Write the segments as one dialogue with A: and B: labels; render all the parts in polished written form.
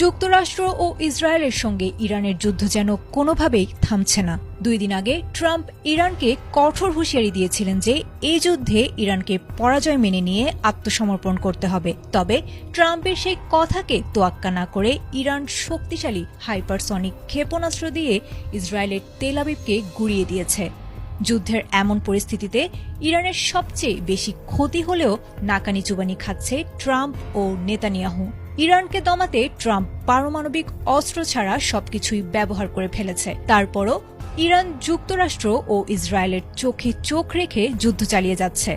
A: যুক্তরাষ্ট্র ও ইসরায়েলের সঙ্গে ইরানের যুদ্ধ যেন কোনোভাবেই থামছে না। 2 দিন আগে ট্রাম্প ইরানকে কঠোর হুঁশিয়ারি দিয়েছিলেন যে এই যুদ্ধে ইরানকে পরাজয় মেনে নিয়ে আত্মসমর্পণ করতে হবে। তবে ট্রাম্পের সেই কথাকে তোয়াক্কা না করে ইরান শক্তিশালী হাইপারসনিক ক্ষেপণাস্ত্র দিয়ে ইসরায়েলের তেল আবিবকে গুঁড়িয়ে দিয়েছে। যুদ্ধের এমন পরিস্থিতিতে ইরানের সবচেয়ে বেশি ক্ষতি হলেও নাকানি চুবানি খাচ্ছে ট্রাম্প ও নেতানিয়াহু। ইরানকে দমাতে ট্রাম্প পারমাণবিক অস্ত্র ছাড়া সবকিছুই ব্যবহার করে ফেলেছে। তারপরও ইরান যুক্তরাষ্ট্র ও ইসরায়েলের চোখে চোখ রেখে যুদ্ধ চালিয়ে যাচ্ছে।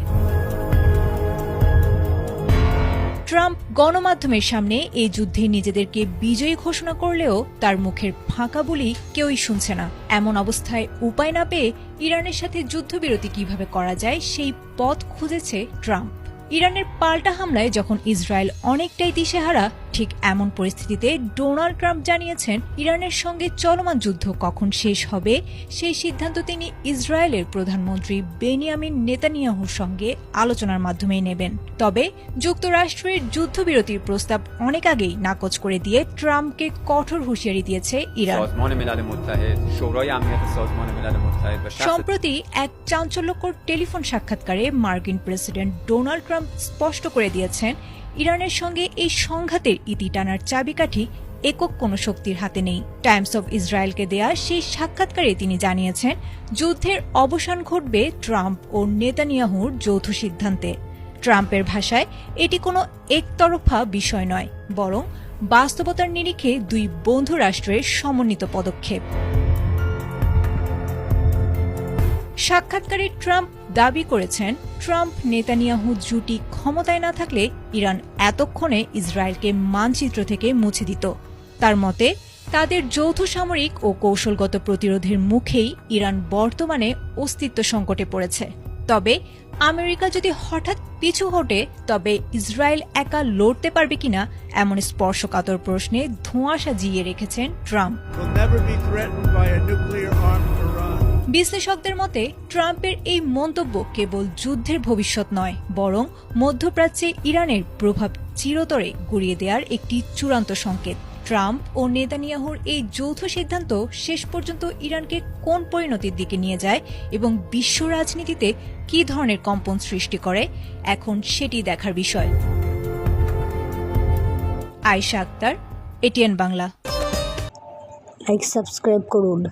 A: ট্রাম্প গণমাধ্যমের সামনে এই যুদ্ধে নিজেদেরকে বিজয়ী ঘোষণা করলেও তার মুখের ফাঁকা বলি কেউই শুনছে না। এমন অবস্থায় উপায় না পেয়ে ইরানের সাথে যুদ্ধবিরতি কিভাবে করা যায় সেই পথ খুঁজেছে ট্রাম্প। ইরানের পাল্টা হামলায় যখন ইসরায়েল অনেকটাই দিশেহারা, ঠিক এমন পরিস্থিতিতে ডোনাল্ড ট্রাম্প জানিয়েছেন ইরানের সঙ্গে চলমান যুদ্ধ কখন শেষ হবে সেই সিদ্ধান্ত তিনি ইসরায়েলের প্রধানমন্ত্রী বেনিয়ামিন নেতানিয়াহুর সঙ্গে আলোচনার মাধ্যমেই নেবেন। তবে যুক্তরাষ্ট্রের যুদ্ধবিরতির প্রস্তাব অনেক আগেই নাকচ করে দিয়ে ট্রাম্পকে কঠোর হুঁশিয়ারি দিয়েছে ইরান। সম্প্রতি এক চাঞ্চল্যকর টেলিফোন সাক্ষাৎকারে মার্কিন প্রেসিডেন্ট ডোনাল্ড ট্রাম্প স্পষ্ট করে দিয়েছেন ইরানের সঙ্গে এই সংঘাতের ইতি টানার চাবিকাঠি একক কোনো শক্তির হাতে নেই। টাইমস অব ইসরায়েলকে দেয়া সেই সাক্ষাৎকারে তিনি জানিয়েছেন যুদ্ধের অবসান ঘটবে ট্রাম্প ও নেতানিয়াহুর যৌথ সিদ্ধান্তে। ট্রাম্পের ভাষায় এটি কোনো একতরফা বিষয় নয়, বরং বাস্তবতার নিরিখে দুই বন্ধু রাষ্ট্রের সমন্বিত পদক্ষেপ। সাক্ষাৎকারে ট্রাম্প দাবি করেছেন ট্রাম্প নেতানিয়াহু জুটি ক্ষমতায় না থাকলে ইরান এতক্ষণে ইসরায়েলকে মানচিত্র থেকে মুছে দিত। তার মতে তাদের যৌথ সামরিক ও কৌশলগত প্রতিরোধের মুখেই ইরান বর্তমানে অস্তিত্ব সংকটে পড়েছে। তবে আমেরিকা যদি হঠাৎ পিছু হটে তবে ইসরায়েল একা লড়তে পারবে কিনা এমন স্পর্শকাতর প্রশ্নে ধোঁয়াশা জিইয়ে রেখেছেন ট্রাম্প। বিশ্লেষকদের মতে ট্রাম্পের এই মন্তব্য কেবল যুদ্ধের ভবিষ্যৎ নয়, বরং মধ্যপ্রাচ্যে ইরানের প্রভাব চিরতরে গুঁড়িয়ে দেওয়ার একটি চূড়ান্ত সংকেত। ট্রাম্প ও নেতানিয়াহুর এই যৌথ সিদ্ধান্ত শেষ পর্যন্ত ইরানকে কোন পরিণতির দিকে নিয়ে যায় এবং বিশ্ব রাজনীতিতে কী ধরনের কম্পন সৃষ্টি করে, এখন সেটি দেখার বিষয়। Ayesha Akter, ATN Bangla.
B: Like subscribe করুন।